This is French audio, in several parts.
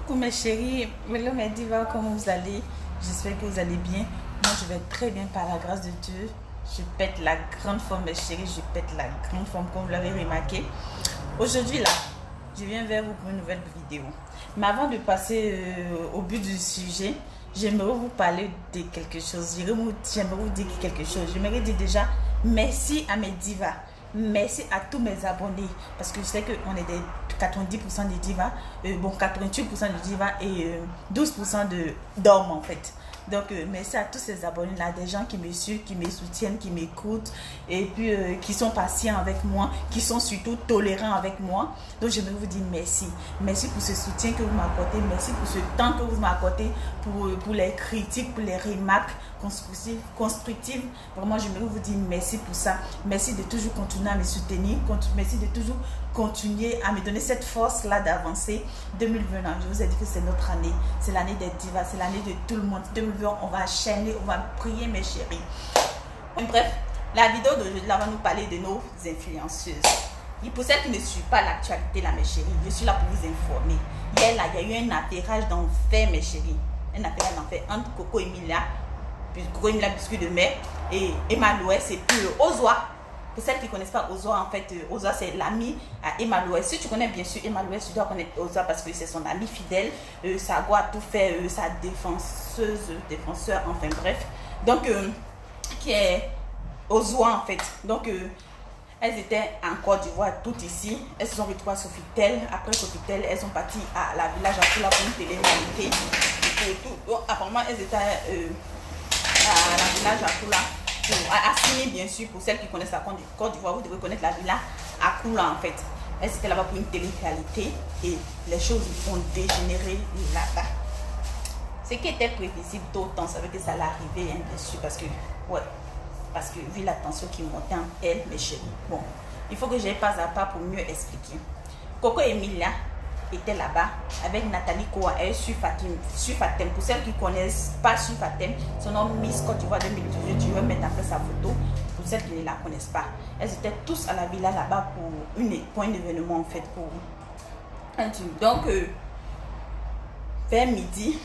Coucou mes chéris, hello mes divas, comment vous allez? J'espère que vous allez bien. Moi je vais très bien par la grâce de Dieu. Je pète la grande forme mes chéris, je pète la grande forme comme vous l'avez remarqué. Aujourd'hui là, je viens vers vous pour une nouvelle vidéo. Mais avant de passer au but du sujet, j'aimerais vous parler de quelque chose. J'aimerais vous dire quelque chose. J'aimerais dire déjà merci à mes divas. Merci à tous mes abonnés parce que je sais qu'on est des 90% des divas, 88% des divas et 12% d'hommes en fait. Donc merci à tous ces abonnés là, des gens qui me suivent, qui me soutiennent, qui m'écoutent et puis qui sont patients avec moi, qui sont surtout tolérants avec moi. Donc je vais vous dire merci. Merci pour ce soutien que vous m'accordez, merci pour ce temps que vous m'accordez, pour les critiques, pour les remarques constructives. Vraiment je vais vous dire merci pour ça. Merci de toujours continuer à me soutenir, merci de toujours continuer à me donner cette force là d'avancer. 2020, je vous ai dit que c'est notre année, c'est l'année des divas, c'est l'année de tout le monde. 2020, on va chaîner, on va prier mes chéris. Bref, la vidéo d'aujourd'hui là va nous parler de nos influenceuses. Et pour celles qui ne suivent pas l'actualité là mes chéris, je suis là pour vous informer. Hier là, il y a eu un atterrage d'enfer mes chéris, un atterrage d'enfer entre Coco Emilia biscuit de mer et Emma Loès et puis Ozwa. Pour celles qui ne connaissent pas Ozwa, en fait, Ozwa c'est l'ami à Emma Loès. Si tu connais bien sûr Emma Loès, tu dois connaître Ozwa parce que c'est son ami fidèle. Sa voix a tout fait, sa défenseur, enfin bref. Donc, qui est Ozwa en fait. Donc, elles étaient en Côte d'Ivoire, toutes ici. Elles se sont retrouvées à Sofitel. Après Sofitel, elles sont parties à la village Akula pour une télé-réalité. Donc, apparemment, elles étaient à la village Akula. À Sini, bien sûr, pour celles qui connaissent la Côte d'Ivoire, vous devez connaître la villa Akula en fait. Elles étaient là-bas pour une télé-réalité et les choses vont dégénérer là-bas. Ce qui était prévisible d'autant, ça veut que ça allait arriver, hein, bien sûr, parce que vu la tension qui montait en elle, mes chéris. Bon, il faut que j'aille pas à pas pour mieux expliquer. Coco Emilia était là-bas avec Nathalie Koa et Sufatem. Pour celles qui ne connaissent pas Sufatem, son nom Miss Côte d'Ivoire 2018, je vais mettre après sa photo pour celles qui ne la connaissent pas. Elles étaient tous à la villa là-bas pour un événement en fait. Donc, vers midi,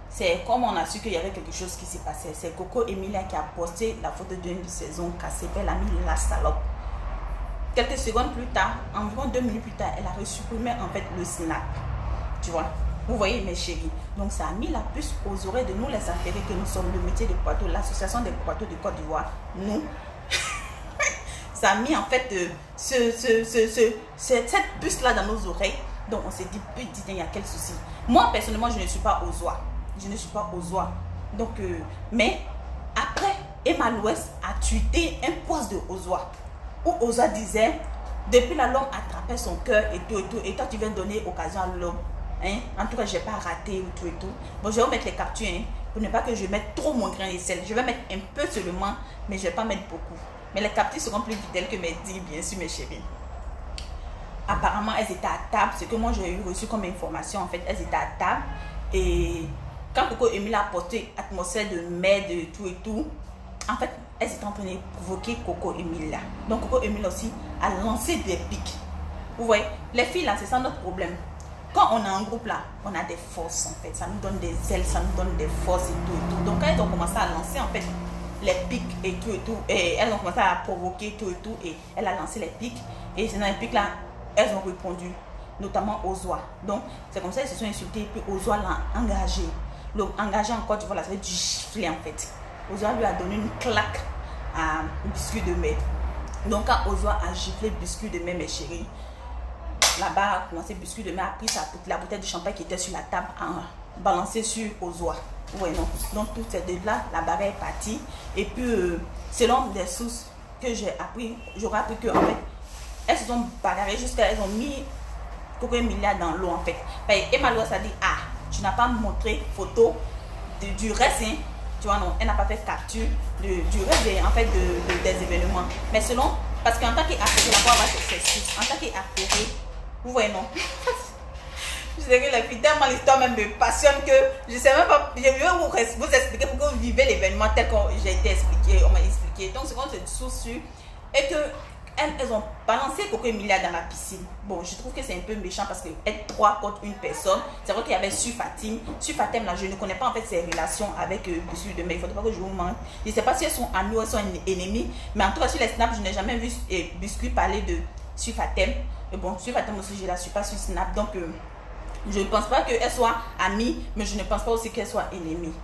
c'est comme on a su qu'il y avait quelque chose qui s'est passé. C'est Coco Emilia qui a posté la photo d'une saison cassée. Elle a mis la salope. Quelques secondes plus tard, environ 2 minutes plus tard, elle a resupprimé en fait le snap. Tu vois, vous voyez mes chéris. Donc ça a mis la puce aux oreilles de nous les affairés que nous sommes, le métier de poitou, l'association des poitous de Côte d'Ivoire. Nous, ça a mis en fait cette puce là dans nos oreilles. Donc on s'est dit, putain, il y a quel souci. Moi personnellement, je ne suis pas Ozwa. Je ne suis pas Ozwa. Donc, mais après, Emma Loès a tweeté un post de Ozwa. Où Ozwa disait, depuis là l'homme attrapait son cœur et tout, et toi tu viens donner occasion à l'homme. Hein? En tout cas, je n'ai pas raté ou tout et tout. Bon, je vais mettre les captures, hein, pour ne pas que je mette trop mon grain de sel. Je vais mettre un peu seulement, mais je ne vais pas mettre beaucoup. Mais les captures seront plus fidèles que mes dires, bien sûr, mes chéris. Apparemment, elles étaient à table. Ce que moi j'ai reçu comme information, en fait, elles étaient à table. Et quand Coco Emilia a porté atmosphère de mer, de tout et tout, en fait, elles étaient en train de provoquer Coco Emilia. Donc Coco Emilia aussi a lancé des pics. Vous voyez, les filles là, c'est ça notre problème. Quand on est en groupe là, on a des forces en fait. Ça nous donne des ailes, ça nous donne des forces et tout et tout. Donc quand elles ont commencé à lancer en fait les pics et tout, et elles ont commencé à provoquer tout et tout, et elle a lancé les pics. Et c'est dans les pics là, elles ont répondu, notamment Ozwa. Donc c'est comme ça qu'elles se sont insultées, et puis Ozwa l'a engagé. Engagé en Côte d'Ivoire, ça veut dire du gifler en fait. Ozwa lui a donné une claque à biscuit de mer. Donc quand Ozwa a giflé biscuit de mer, mes chéris, là-bas a commencé biscuit de mer, a pris la bouteille de champagne qui était sur la table, a balancé sur Ozwa. Ouais, non. Donc toutes ces deux-là, la bagarre est partie. Et puis selon des sources que j'ai appris, j'aurais appris que en fait, elles se sont bagarrées jusqu'à elles ont mis Coco Emilia dans l'eau en fait. Emma Loès a dit, ah, tu n'as pas montré photo du reste, hein. Tu vois, non, elle n'a pas fait capture du reste en fait, des événements. Mais selon, parce qu'en tant qu'affairé, la voix va s'excuse. En tant qu'affairé, vous voyez, non. Je sais que les filles, tellement l'histoire même me passionne que je ne sais même pas, je vais vous expliquer pourquoi vous vivez l'événement tel que j'ai été expliqué, on m'a expliqué. Donc, c'est quand c'est source sûre et que elles ont balancé Coco Emilia dans la piscine. Bon, je trouve que c'est un peu méchant parce que être 3 contre une personne, c'est vrai qu'il y avait Su Fatim. Su Fatim, là, je ne connais pas en fait ses relations avec Biscuit de Mai. Il ne faudrait pas que je vous mente. Je ne sais pas si elles sont amies ou elles sont ennemies, mais en tout cas, sur les snaps, je n'ai jamais vu Biscuit parler de Su Fatim. Bon, Su Fatim aussi, je ne la suis pas sur Snap, donc je ne pense pas qu'elles soient amies, mais je ne pense pas aussi qu'elles soient ennemies.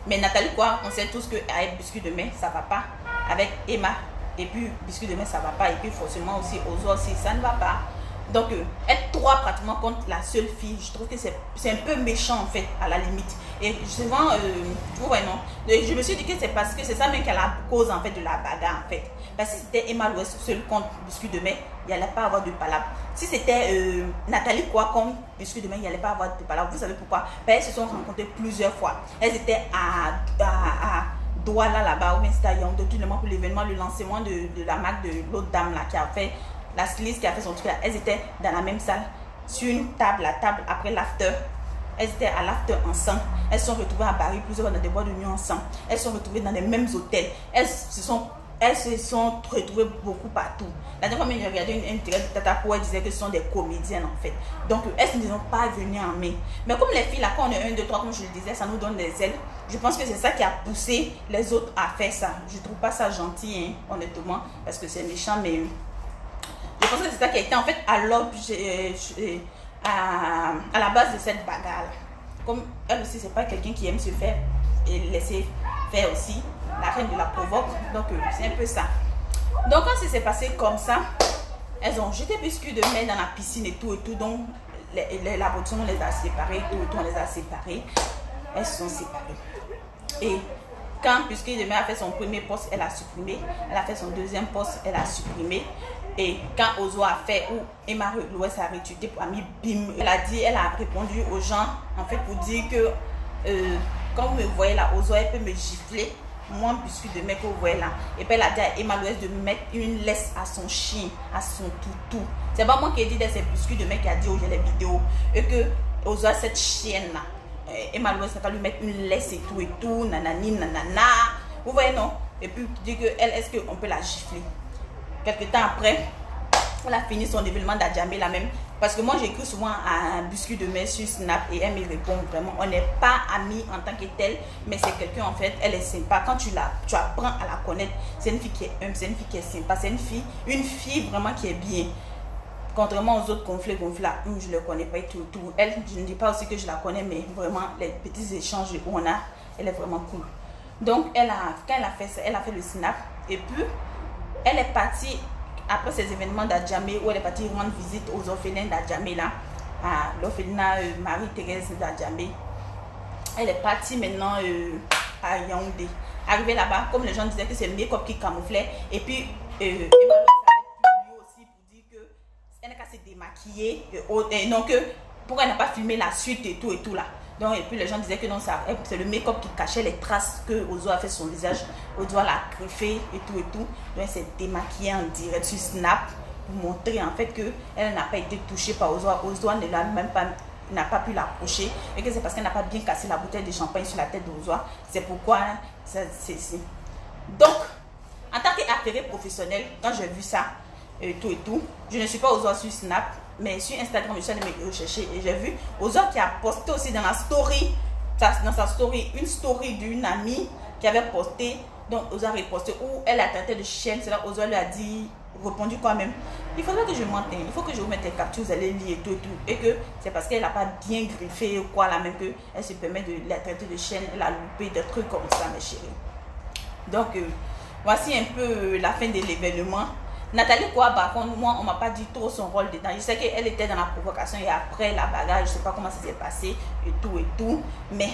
Mais Nathalie, quoi, on sait tous qu'avec Biscuit de Mai, ça ne va pas. Avec Emma, et puis Biscuit de Mai, ça ne va pas. Et puis forcément aussi, aux autres aussi, ça ne va pas. Donc, être 3 pratiquement contre la seule fille, je trouve que c'est un peu méchant en fait, à la limite. Et souvent, ouais, non. Je me suis dit que c'est parce que c'est ça même qui a la cause en fait de la bagarre en fait. Parce que si c'était Emma l'Ouest seul contre Biscuit de Mai, il n'y allait pas avoir de palabre. Si c'était Nathalie quoi contre Biscuit de Mai, il n'y allait pas avoir de palabre. Vous savez pourquoi? Parce qu'elles se sont rencontrées plusieurs fois. Elles étaient à Douala là-bas, ou bien c'était à Yaoundé, tout le monde pour l'événement, le lancement de la marque de l'autre dame là qui a fait, la styliste qui a fait son truc là. Elles étaient dans la même salle, sur une table, la table après l'after. Elles étaient à l'after ensemble. Elles se sont retrouvées à Paris, plusieurs dans des boîtes de nuit ensemble. Elles se sont retrouvées dans les mêmes hôtels. Elles se sont retrouvées beaucoup partout. La dernière fois, j'ai regardé une direct de Tata où elle disait que ce sont des comédiennes en fait. Donc, elles ne sont pas venues en mai. Mais comme les filles, là, quand on est 1, 2, 3, comme je le disais, ça nous donne des ailes. Je pense que c'est ça qui a poussé les autres à faire ça. Je ne trouve pas ça gentil, hein, honnêtement, parce que c'est méchant, mais je pense que c'est ça qui a été en fait à la base de cette bagarre. Comme elle aussi, c'est pas quelqu'un qui aime se faire et laisser faire aussi. La reine de la provoque, donc c'est un peu ça. Donc quand ça s'est passé comme ça, elles ont jeté Biscuit de Mai dans la piscine et tout, donc la production on les a séparés, tout, on les a séparés. Elles se sont séparées. Et quand Biscuit de Mai a fait son premier poste, elle a supprimé. Elle a fait son deuxième poste, elle a supprimé. Et quand Ozo a fait, où Emma l'Ouest a retweeté pour Ami Bim, elle a répondu aux gens, en fait, pour dire que quand vous me voyez là, Ozo, elle peut me gifler. Moi, Biscuit de Mai que vous voyez là. Et puis elle a dit à Emma l'Ouest de mettre une laisse à son chien, à son toutou. C'est pas moi qui ai dit, c'est Biscuit de Mai qui a dit aux gens les vidéos. Et que Ozo a cette chienne là. Emma l'Ouest n'a pas lui mettre une laisse et tout, nanani, nanana. Vous voyez, non? Et puis dit que elle, est-ce qu'on peut la gifler? Quelques temps après, elle a fini son événement d'Adjamé là même. Parce que moi j'écris souvent à Biscuit de Mai sur Snap et elle me répond vraiment. On n'est pas amis en tant que telle, mais c'est quelqu'un en fait, elle est sympa. Quand tu apprends à la connaître, c'est une fille qui est humble, c'est une fille qui est sympa, c'est une fille vraiment qui est bien. Contrairement aux autres conflits là, je ne le connais pas et tout. Elle, je ne dis pas aussi que je la connais, mais vraiment les petits échanges qu'on a, elle est vraiment cool. Donc quand elle a fait ça, elle a fait le Snap et puis elle est partie. Après ces événements d'Adjamé, où elle est partie rendre visite aux orphelins d'Adjamé, là, à l'orphelinat Marie-Thérèse d'Adjamé. Elle est partie maintenant à Yaoundé. Arrivée là-bas, comme les gens disaient que c'est le make-up qui camouflait, et puis Emma lui aussi pour dire qu'elle n'a qu'à se démaquiller, et non que pourquoi elle n'a pas filmé la suite et tout là. Donc, et puis les gens disaient que non, c'est le make-up qui cachait les traces que Ozo a fait sur son visage. Ozo l'a griffé et tout. Donc elle s'est démaquillée en direct sur Snap pour montrer en fait qu'elle n'a pas été touchée par Ozo. Ozo n'a pas pu l'approcher et que c'est parce qu'elle n'a pas bien cassé la bouteille de champagne sur la tête d'Ozo. C'est pourquoi c'est. Donc, en tant qu'affairé professionnel, quand j'ai vu ça et tout, je ne suis pas Ozo sur Snap. Mais sur Instagram, je suis allée me rechercher et j'ai vu Ozo qui a posté aussi dans sa story, une story d'une amie qui avait posté, donc Ozo a reposté où elle a traité de chienne. C'est là Ozo lui a dit, répondu quoi même. Il faudrait que je monte, il faut que je vous mette les captures, vous allez lire et tout. Et que c'est parce qu'elle n'a pas bien griffé ou quoi là même qu'elle se permet de la traiter de chienne, elle a loupé des trucs comme ça, mes chéris. Donc, voici un peu la fin de l'événement. Nathalie quoi, par contre, moi on m'a pas dit trop son rôle dedans. Je sais qu'elle était dans la provocation et après la bagarre, je sais pas comment ça s'est passé et tout. Mais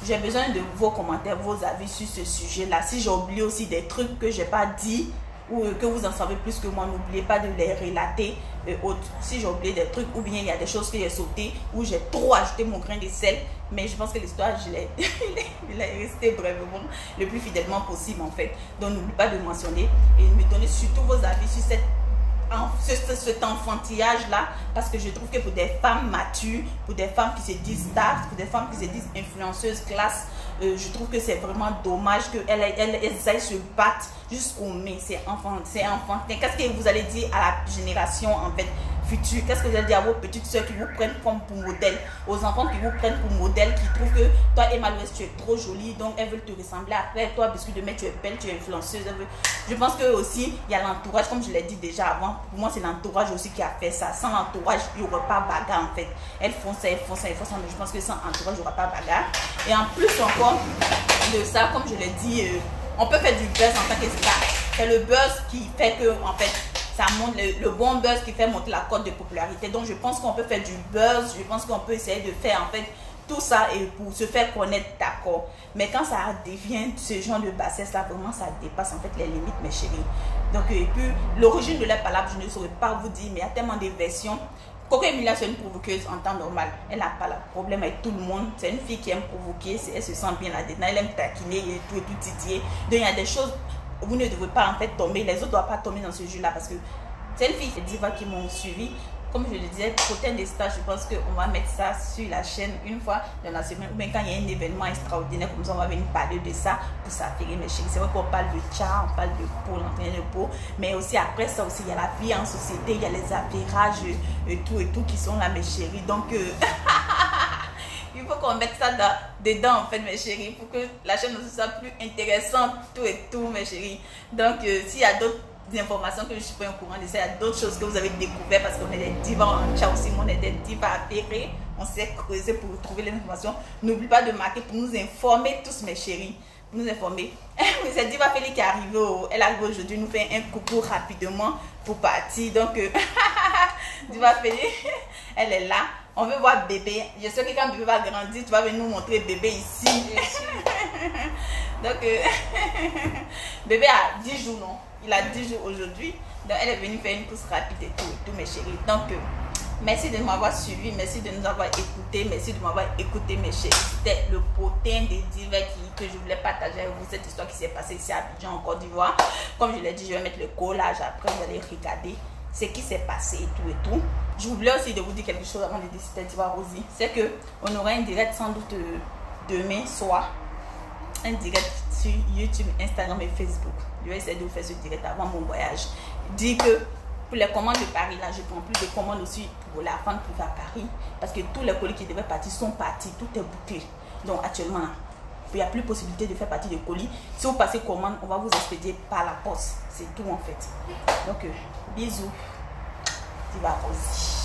j'ai besoin de vos commentaires, vos avis sur ce sujet là. Si j'ai oublié aussi des trucs que j'ai pas dit ou que vous en savez plus que moi, n'oubliez pas de les relater. Si j'ai oublié des trucs ou bien il y a des choses que j'ai sautées ou j'ai trop ajouté mon grain de sel, mais je pense que l'histoire je l'ai resté vraiment le plus fidèlement possible en fait. Donc n'oubliez pas de mentionner et me donner surtout vos avis sur cette cet enfantillage-là, parce que je trouve que pour des femmes matures, pour des femmes qui se disent stars, pour des femmes qui se disent influenceuses classe, je trouve que c'est vraiment dommage qu'elles aillent se battre jusqu'au mai. C'est enfantin. Qu'est-ce que vous allez dire à la génération en fait future? Qu'est-ce que vous allez dire à vos petites soeurs qui vous prennent comme pour modèle, aux enfants qui vous prennent pour modèle, qui trouvent que toi Emma Louest tu es trop jolie, donc elles veulent te ressembler. Après toi Biscuit de Mai tu es belle, tu es influenceuse. Je pense que aussi il y a l'entourage, comme je l'ai dit déjà avant. Pour moi c'est l'entourage aussi qui a fait ça. Sans l'entourage il n'y aurait pas bagarre en fait. Elles font ça, mais je pense que sans entourage il n'y aura pas bagarre. Et en plus encore de ça, comme je l'ai dit, on peut faire du buzz en tant que star. C'est le buzz qui fait que en fait ça monte, le bon buzz qui fait monter la cote de popularité. Donc je pense qu'on peut faire du buzz, je pense qu'on peut essayer de faire en fait tout ça et pour se faire connaître, d'accord. Mais quand ça devient ce genre de bassesse là, vraiment ça dépasse en fait les limites, mes chéris. Donc et puis l'origine de la palabre, je ne saurais pas vous dire, mais il y a tellement de versions. Coco Emilia c'est une provoqueuse en temps normal, elle n'a pas de problème avec tout le monde, c'est une fille qui aime provoquer, elle se sent bien là-dedans, elle aime taquiner et tout titiller. Donc il y a des choses, vous ne devez pas en fait tomber, les autres ne doivent pas tomber dans ce jeu là, parce que c'est une fille, les divas qui m'ont suivi. Comme je le disais, Protéines des stars, je pense qu'on va mettre ça sur la chaîne une fois dans la semaine, ou bien quand il y a un événement extraordinaire comme ça, on va venir parler de ça pour s'affairer, mes chéris. C'est vrai qu'on parle de chat, on parle de peau, l'entraînement de peau, mais aussi après ça aussi, il y a la vie en société, il y a les affairages et tout qui sont là, mes chéris. Donc, il faut qu'on mette ça dedans en fait, mes chéris, pour que la chaîne aussi soit plus intéressante, tout, mes chéris. Donc, s'il y a d'autres informations que je ne suis pas au courant de ça, il y a d'autres choses que vous avez découvert, parce qu'on est des divas en chat aussi, on est des divas apérées, on s'est creusé pour trouver les informations. N'oublie pas de marquer pour nous informer tous, mes chéris, pour nous informer. C'est Diva Félix qui est arrivée, elle arrive aujourd'hui, nous fait un coucou rapidement pour partir. Donc Diva Félix, elle est là. On veut voir bébé. Je sais que quand bébé va grandir, tu vas venir nous montrer bébé ici. Donc bébé a 10 jours, non? Il a 10 jours aujourd'hui. Donc elle est venue faire une course rapide et tout, mes chéris. Donc merci de m'avoir suivi, merci de nous avoir écoutés, merci de m'avoir écouté, mes chéris. C'était le potin des divas que je voulais partager avec vous, cette histoire qui s'est passée ici à Abidjan en Côte d'Ivoire. Comme je l'ai dit, je vais mettre le collage après, vous allez regarder ce qui s'est passé et tout. Je voulais aussi de vous dire quelque chose avant de décider Diva Rosie. C'est qu'on aura un direct sans doute demain soir. Un direct sur YouTube, Instagram et Facebook. Je vais essayer de vous faire ce direct avant mon voyage. Dis que pour les commandes de Paris, là, je prends plus de commandes aussi pour la vente pour faire Paris. Parce que tous les colis qui devaient partir sont partis. Tout est bouclé. Donc actuellement, là, il n'y a plus possibilité de faire partie de colis. Si vous passez commande, on va vous expédier par la poste. C'est tout en fait. Donc, bisous. Diva Rosie.